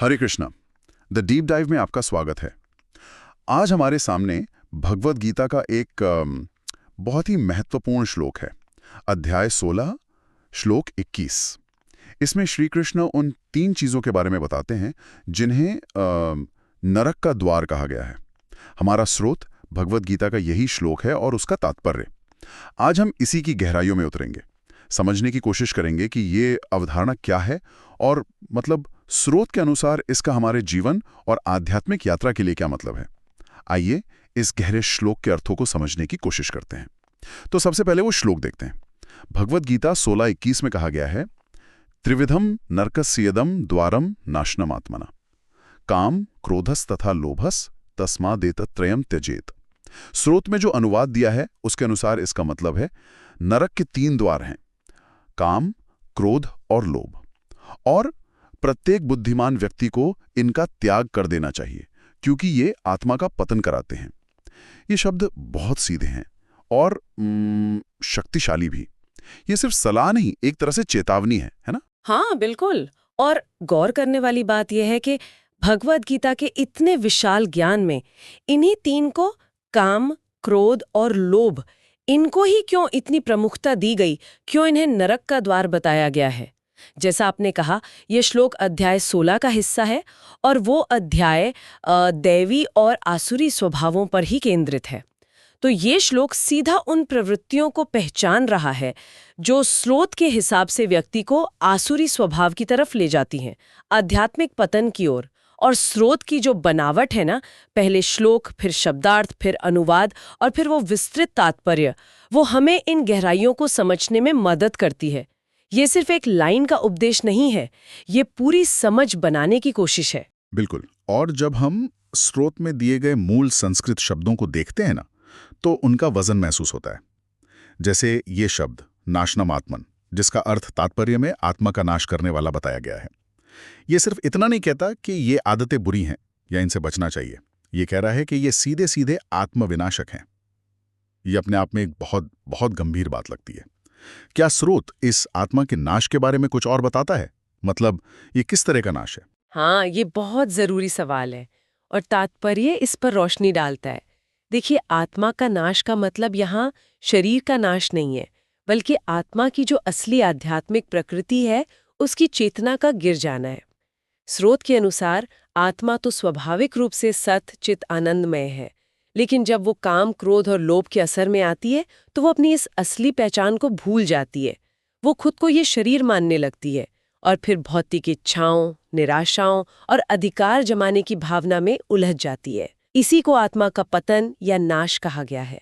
Hare Krishna. The deep dive में आपका स्वागत है। आज हमारे सामने भगवद गीता का एक बहुत ही महत्वपूर्ण श्लोक है। अध्याय 16, श्लोक 21। इसमें श्री कृष्ण उन 3 चीज़ों के बारे में बताते हैं जिन्हें नरक का द्वार कहा गया है। हमारा स्रोत भगवद गीता का यही श्लोक है और उसका तात्पर्य। आज हम इसी की गहराइयों में उतरेंगे, समझने की कोशिश करेंगे कि ये अवधारणा क्या है और मतलब स्रोत के अनुसार इसका हमारे जीवन और आध्यात्मिक यात्रा के लिए क्या मतलब है। आइए इस गहरे श्लोक के अर्थों को समझने की कोशिश करते हैं। तो सबसे पहले वो श्लोक देखते हैं। भगवद गीता 16:21 में कहा गया है, त्रिविधम नरकस्येदम द्वारम नाशनम आत्मना, काम क्रोधस तथा लोभस तस्मादेतत्रयम् त्यजेत। स्रोत में जो अनुवाद दिया है उसके अनुसार इसका मतलब है नरक के 3 द्वार हैं, काम, क्रोध और लोभ, और प्रत्येक बुद्धिमान व्यक्ति को इनका त्याग कर देना चाहिए क्योंकि ये आत्मा का पतन कराते हैं। ये शब्द बहुत सीधे हैं और शक्तिशाली भी। ये सिर्फ सलाह नहीं, एक तरह से चेतावनी है ना? हाँ, बिल्कुल। और गौर करने वाली बात यह है कि भगवद गीता के इतने विशाल ज्ञान में इन्हीं 3 को, काम, क्रोध और लोभ, इनको ही क्यों इतनी प्रमुखता दी गई, क्यों इन्हें नरक का द्वार बताया गया है। जैसा आपने कहा, यह श्लोक अध्याय 16 का हिस्सा है और वो अध्याय दैवी और आसुरी स्वभावों पर ही केंद्रित है। तो ये श्लोक सीधा उन प्रवृत्तियों को पहचान रहा है जो स्रोत के हिसाब से व्यक्ति को आसुरी स्वभाव की तरफ ले जाती हैं, आध्यात्मिक पतन की ओर। और स्रोत की जो बनावट है ना, पहले श्लोक, फिर शब्दार्थ, फिर अनुवाद और फिर वो विस्तृत तात्पर्य, वो हमें इन गहराइयों को समझने में मदद करती है। ये सिर्फ एक लाइन का उपदेश नहीं है, ये पूरी समझ बनाने की कोशिश है। बिल्कुल। और जब हम स्रोत में दिए गए मूल संस्कृत शब्दों को देखते हैं ना, तो उनका वजन महसूस होता है। जैसे ये शब्द नाशनम आत्मन, जिसका अर्थ तात्पर्य में आत्मा का नाश करने वाला बताया गया है। ये सिर्फ इतना नहीं कहता कि ये आदतें बुरी हैं या इनसे बचना चाहिए। ये कह रहा है कि ये सीधे सीधे आत्मविनाशक हैं। ये अपने आप में एक बहुत बहुत गंभीर बात लगती है। क्या स्रोत इस आत्मा के नाश के बारे में कुछ और बताता है? मतलब ये किस तरह का नाश है? हाँ, ये बहुत जरूरी सवाल है और तात्पर्य इस पर रोशनी डालता है। देखिए, आत्मा का नाश का मतलब यहाँ शरीर का नाश नहीं है, बल्कि आत्मा की जो असली आध्यात्मिक प्रकृति है, उसकी चेतना का गिर जाना है। स्रोत के अनुसार आत्मा तो स्वाभाविक रूप से सत चित आनंदमय है, लेकिन जब वो काम, क्रोध और लोभ के असर में आती है तो वो अपनी इस असली पहचान को भूल जाती है। वो खुद को ये शरीर मानने लगती है और फिर भौतिक इच्छाओं, निराशाओं और अधिकार जमाने की भावना में उलझ जाती है। इसी को आत्मा का पतन या नाश कहा गया है।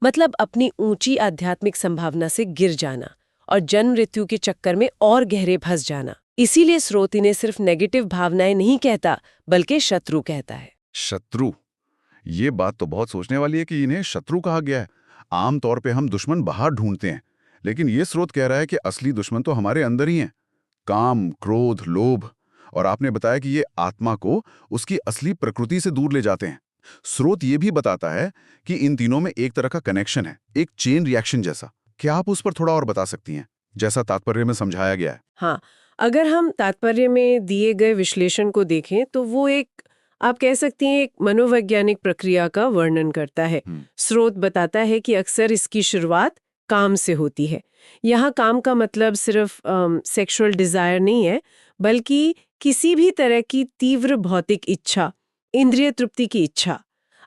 मतलब अपनी ऊंची आध्यात्मिक संभावना से गिर जाना और जन्म मृत्यु के चक्कर में और गहरे फंस जाना। इसीलिए स्रोत इन्हें सिर्फ नेगेटिव भावनाएं नहीं कहता, बल्कि शत्रु कहता है। शत्रु, ये बात तो बहुत सोचने वाली है कि इन्हें शत्रु कहा गया है। आमतौर पे हम दुश्मन बाहर ढूंढते हैं, लेकिन ये स्रोत कह रहा है कि असली दुश्मन तो हमारे अंदर ही है। काम, क्रोध, लोभ। और आपने बताया कि ये आत्मा को उसकी असली प्रकृति से दूर ले जाते हैं। स्रोत ये भी बताता है कि इन तीनों में एक तरह का कनेक्शन है, एक चेन रिएक्शन जैसा। क्या आप उस पर थोड़ा और बता सकती हैं, जैसा तात्पर्य में समझाया गया है? हाँ, अगर हम तात्पर्य में दिए गए विश्लेषण को देखें तो वो एक, आप कह सकती हैं, एक मनोवैज्ञानिक प्रक्रिया का वर्णन करता है। स्रोत बताता है कि अक्सर इसकी शुरुआत काम से होती है। यहाँ काम का मतलब सिर्फ सेक्सुअल डिजायर नहीं है, बल्कि किसी भी तरह की तीव्र भौतिक इच्छा, इंद्रिय तृप्ति की इच्छा।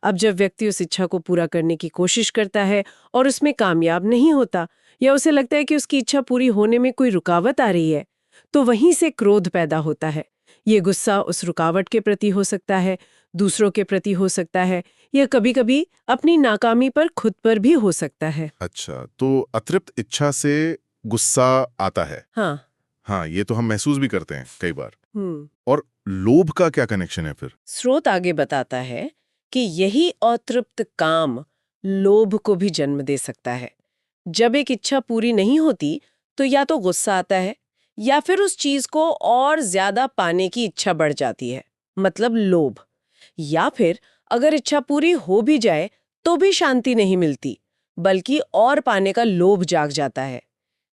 अब जब व्यक्ति उस इच्छा को पूरा करने की कोशिश करता है और उसमें कामयाब नहीं होता, या उसे लगता है कि उसकी इच्छा पूरी होने में कोई रुकावट आ रही है, तो वहीं से क्रोध पैदा होता है। ये गुस्सा उस रुकावट के प्रति हो सकता है, दूसरों के प्रति हो सकता है, या कभी-कभी अपनी नाकामी पर खुद पर भी हो सकता है। अच्छा, तो अतृप्त इच्छा से गुस्सा आता है। हाँ। हाँ, ये तो हम महसूस भी करते हैं कई बार। हम्म। और लोभ का क्या कनेक्शन है फिर? स्रोत आगे बताता है कि यही अतृप्त काम लोभ को भी जन्म दे सकता है। जब एक इच्छा पूरी नहीं होती तो या तो गुस्सा आता है या फिर उस चीज को और ज्यादा पाने की इच्छा बढ़ जाती है, मतलब लोभ। या फिर अगर इच्छा पूरी हो भी जाए तो भी शांति नहीं मिलती, बल्कि और पाने का लोभ जाग जाता है।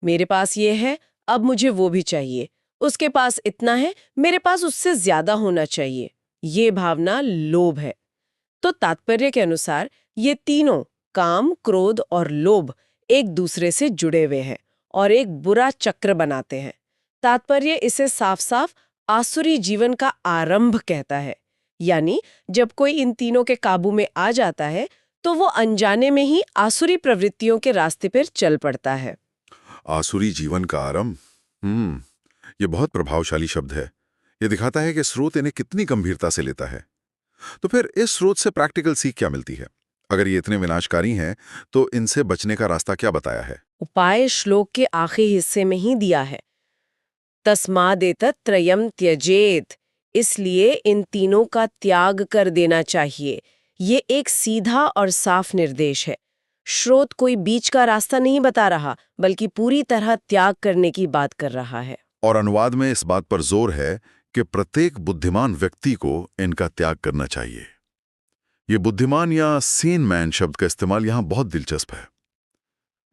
मेरे पास ये है, अब मुझे वो भी चाहिए, उसके पास इतना है, मेरे पास उससे ज्यादा होना चाहिए। ये भावना लोभ है। तो तात्पर्य के अनुसार ये तीनों, काम, क्रोध और लोभ, एक दूसरे से जुड़े हुए हैं और एक बुरा चक्र बनाते हैं। तात्पर्य इसे साफ साफ आसुरी जीवन का आरंभ कहता है। यानी जब कोई इन तीनों के काबू में आ जाता है तो वो अनजाने में ही आसुरी प्रवृत्तियों के रास्ते पर चल पड़ता है। आसुरी जीवन का आरंभ। ये बहुत प्रभावशाली शब्द है। ये दिखाता है कि स्रोत इन्हें कितनी गंभीरता से लेता है। तो फिर इस स्रोत से प्रैक्टिकल सीख क्या मिलती है? अगर ये इतने विनाशकारी हैं, तो इनसे बचने का रास्ता क्या बताया है? उपाय श्लोक के आखिरी हिस्से में ही दिया है। तस्मादेतत् त्रयम् त्यजेत, इसलिए इन तीनों का त्याग कर देना चाहिए। ये एक सीधा और साफ निर्देश है। स्रोत कोई बीच का रास्ता नहीं बता रहा, बल्कि पूरी तरह त्याग करने की बात कर रहा है। और अनुवाद में इस बात पर जोर है कि प्रत्येक बुद्धिमान व्यक्ति को इनका त्याग करना चाहिए। ये बुद्धिमान या सेन मैन शब्द का इस्तेमाल यहाँ बहुत दिलचस्प है।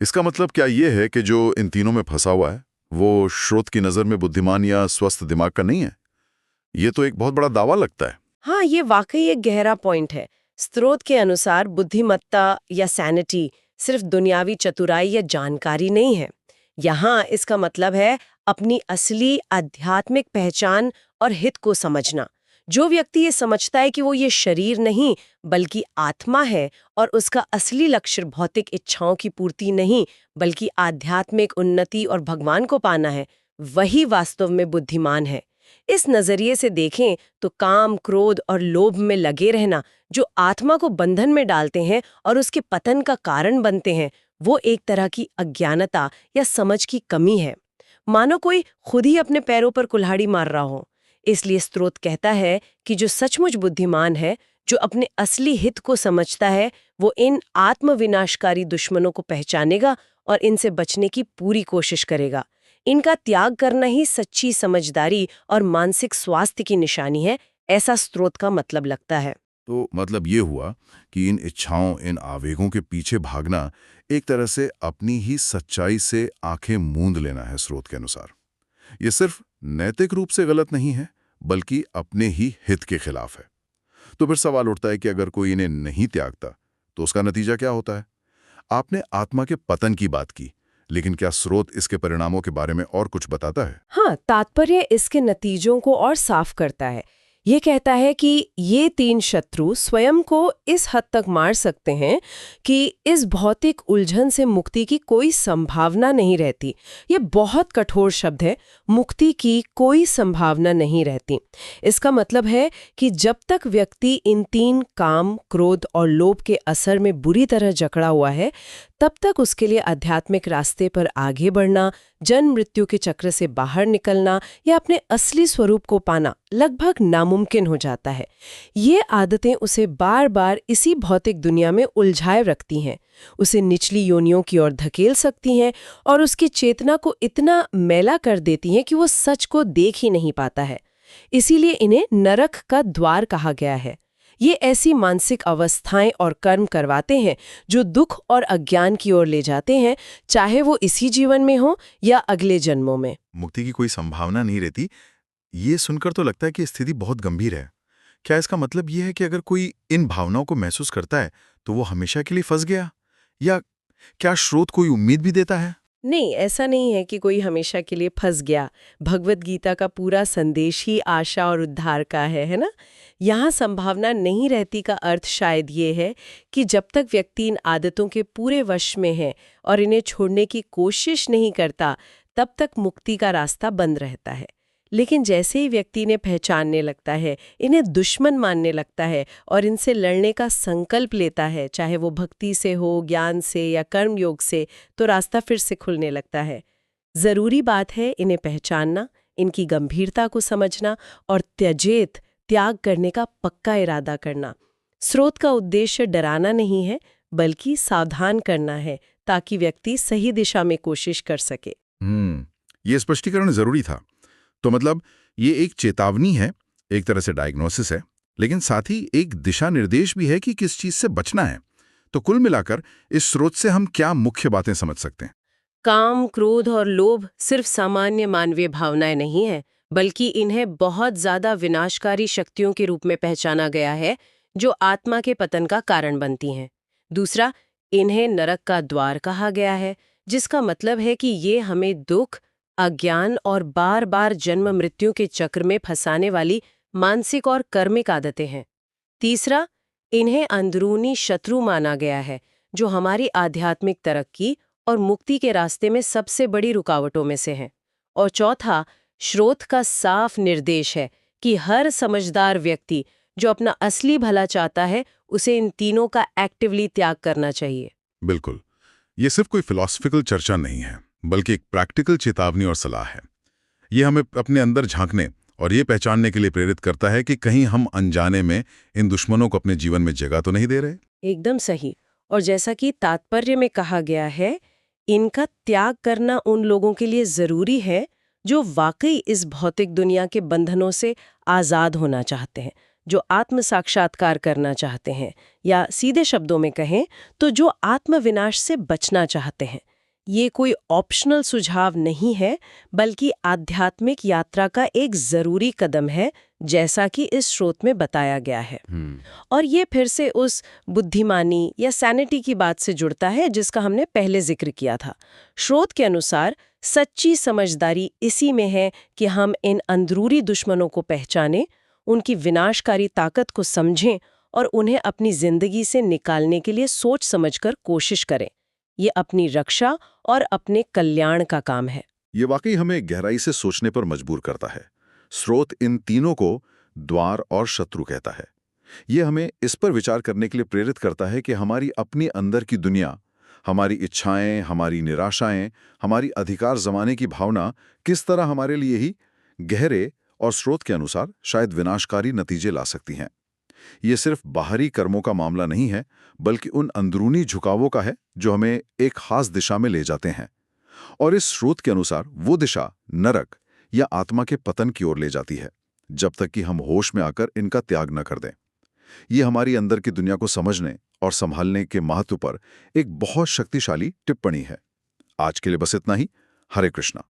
इसका मतलब क्या ये है कि जो इन तीनों में फंसा हुआ है, वो स्रोत की नज़र में बुद्धिमान या स्वस्थ दिमाग का नहीं है? ये तो एक बहुत बड़ा दावा लगता है। हाँ, ये वाकई एक गहरा पॉइंट है। स्रोत के अनुसार बुद्धिमत्ता या सैनिटी सिर्फ दुनियावी चतुराई या जानकारी नहीं है। यहाँ इसका मतलब है अपनी असली आध्यात्मिक पहचान और हित को समझना। जो व्यक्ति ये समझता है कि वो ये शरीर नहीं बल्कि आत्मा है और उसका असली लक्ष्य भौतिक इच्छाओं की पूर्ति नहीं बल्कि आध्यात्मिक उन्नति और भगवान को पाना है, वही वास्तव में बुद्धिमान है। इस नजरिए से देखें तो काम, क्रोध और लोभ में लगे रहना, जो आत्मा को बंधन में डालते हैं और उसके पतन का कारण बनते हैं, वो एक तरह की अज्ञानता या समझ की कमी है। मानो कोई खुद ही अपने पैरों पर कुल्हाड़ी मार रहा हो। इसलिए स्रोत कहता है कि जो सचमुच बुद्धिमान है, जो अपने असली हित को समझता है, वो इन आत्मविनाशकारी दुश्मनों को पहचानेगा और इनसे बचने की पूरी कोशिश करेगा। इनका त्याग करना ही सच्ची समझदारी और मानसिक स्वास्थ्य की निशानी है, ऐसा स्रोत का मतलब लगता है। तो मतलब ये हुआ कि इन इच्छाओं, इन आवेगों के पीछे भागना एक तरह से अपनी ही सच्चाई से आंखें मूंद लेना है। स्रोत के अनुसार ये सिर्फ नैतिक रूप से गलत नहीं है, बल्कि अपने ही हित के खिलाफ है। तो फिर सवाल उठता है कि अगर कोई इन्हें नहीं त्यागता तो उसका नतीजा क्या होता है? आपने आत्मा के पतन की बात की, लेकिन क्या स्रोत इसके परिणामों के बारे में और कुछ बताता है? हाँ, तात्पर्य इसके नतीजों को और साफ करता है। ये कहता है कि ये तीन शत्रु स्वयं को इस हद तक मार सकते हैं कि इस भौतिक उलझन से मुक्ति की कोई संभावना नहीं रहती। ये बहुत कठोर शब्द है, मुक्ति की कोई संभावना नहीं रहती। इसका मतलब है कि जब तक व्यक्ति इन तीन काम, क्रोध और लोभ के असर में बुरी तरह जकड़ा हुआ है, तब तक उसके लिए आध्यात्मिक रास्ते पर आगे बढ़ना, जन्म मृत्यु के चक्र से बाहर निकलना या अपने असली स्वरूप को पाना लगभग नामुमकिन हो जाता है। ये आदतें उसे बार बार इसी भौतिक दुनिया में उलझाए रखती हैं, उसे निचली योनियों की ओर धकेल सकती हैं और उसकी चेतना को इतना मैला कर देती हैं कि वो सच को देख ही नहीं पाता है। इसीलिए इन्हें नरक का द्वार कहा गया है। ये ऐसी मानसिक अवस्थाएं और कर्म करवाते हैं जो दुख और अज्ञान की ओर ले जाते हैं, चाहे वो इसी जीवन में हो या अगले जन्मों में। मुक्ति की कोई संभावना नहीं रहती, ये सुनकर तो लगता है कि स्थिति बहुत गंभीर है। क्या इसका मतलब ये है कि अगर कोई इन भावनाओं को महसूस करता है तो वो हमेशा के लिए फंस गया, या क्या स्रोत कोई उम्मीद भी देता है? नहीं, ऐसा नहीं है कि कोई हमेशा के लिए फंस गया। भगवत गीता का पूरा संदेश ही आशा और उद्धार का है ना? यहाँ संभावना नहीं रहती का अर्थ शायद ये है कि जब तक व्यक्ति इन आदतों के पूरे वश में है और इन्हें छोड़ने की कोशिश नहीं करता, तब तक मुक्ति का रास्ता बंद रहता है। लेकिन जैसे ही व्यक्ति इन्हें पहचानने लगता है, इन्हें दुश्मन मानने लगता है और इनसे लड़ने का संकल्प लेता है, चाहे वो भक्ति से हो, ज्ञान से या कर्म योग से, तो रास्ता फिर से खुलने लगता है। जरूरी बात है इन्हें पहचानना, इनकी गंभीरता को समझना और त्यजेत, त्याग करने का पक्का इरादा करना। स्रोत का उद्देश्य डराना नहीं है, बल्कि सावधान करना है, ताकि व्यक्ति सही दिशा में कोशिश कर सके। ये स्पष्टीकरण जरूरी था। तो मतलब ये एक चेतावनी है, एक तरह से डायग्नोसिस है, लेकिन साथ ही एक दिशा निर्देश भी है कि किस चीज से बचना है। तो कुल मिलाकर इस स्रोत से हम क्या मुख्य बातें समझ सकते हैं? काम, क्रोध और लोभ सिर्फ सामान्य मानवीय भावनाएं नहीं हैं, बल्कि इन्हें बहुत ज्यादा विनाशकारी शक्तियों के रूप में पहचाना गया है, जो आत्मा के पतन का कारण बनती हैं। दूसरा, इन्हें नरक का द्वार कहा गया है, जिसका मतलब है कि ये हमें दुख, अज्ञान और बार बार जन्म मृत्यु के चक्र में फंसाने वाली मानसिक और कर्मिक आदतें हैं। तीसरा, इन्हें अंदरूनी शत्रु माना गया है, जो हमारी आध्यात्मिक तरक्की और मुक्ति के रास्ते में सबसे बड़ी रुकावटों में से हैं। और चौथा, श्रोत का साफ निर्देश है कि हर समझदार व्यक्ति जो अपना असली भला चाहता है, उसे इन तीनों का एक्टिवली त्याग करना चाहिए। बिल्कुल, ये सिर्फ कोई फिलॉसफिकल चर्चा नहीं है, बल्कि एक प्रैक्टिकल चेतावनी और सलाह है। ये हमें अपने अंदर झांकने और ये पहचानने के लिए प्रेरित करता है कि कहीं हम अनजाने में इन दुश्मनों को अपने जीवन में जगह तो नहीं दे रहे। एकदम सही। और जैसा कि तात्पर्य में कहा गया है, इनका त्याग करना उन लोगों के लिए जरूरी है जो वाकई इस भौतिक दुनिया के बंधनों से आजाद होना चाहते हैं, जो आत्म साक्षात्कार करना चाहते हैं, या सीधे शब्दों में कहें तो जो आत्मविनाश से बचना चाहते हैं। ये कोई ऑप्शनल सुझाव नहीं है, बल्कि आध्यात्मिक यात्रा का एक जरूरी कदम है, जैसा कि इस स्रोत में बताया गया है। और ये फिर से उस बुद्धिमानी या सैनिटी की बात से जुड़ता है जिसका हमने पहले जिक्र किया था। स्रोत के अनुसार सच्ची समझदारी इसी में है कि हम इन अंदरूनी दुश्मनों को पहचानें, उनकी विनाशकारी ताकत को समझें और उन्हें अपनी जिंदगी से निकालने के लिए सोच समझकर कोशिश करें। ये अपनी रक्षा और अपने कल्याण का काम है। ये वाकई हमें गहराई से सोचने पर मजबूर करता है। स्रोत इन तीनों को द्वार और शत्रु कहता है। ये हमें इस पर विचार करने के लिए प्रेरित करता है कि हमारी अपनी अंदर की दुनिया, हमारी इच्छाएं, हमारी निराशाएं, हमारी अधिकार जमाने की भावना किस तरह हमारे लिए ही गहरे और स्रोत के अनुसार शायद विनाशकारी नतीजे ला सकती हैं। ये सिर्फ बाहरी कर्मों का मामला नहीं है, बल्कि उन अंदरूनी झुकावों का है जो हमें एक खास दिशा में ले जाते हैं। और इस स्रोत के अनुसार वो दिशा नरक या आत्मा के पतन की ओर ले जाती है, जब तक कि हम होश में आकर इनका त्याग न कर दें। ये हमारी अंदर की दुनिया को समझने और संभालने के महत्व पर एक बहुत शक्तिशाली टिप्पणी है। आज के लिए बस इतना ही। हरे कृष्णा।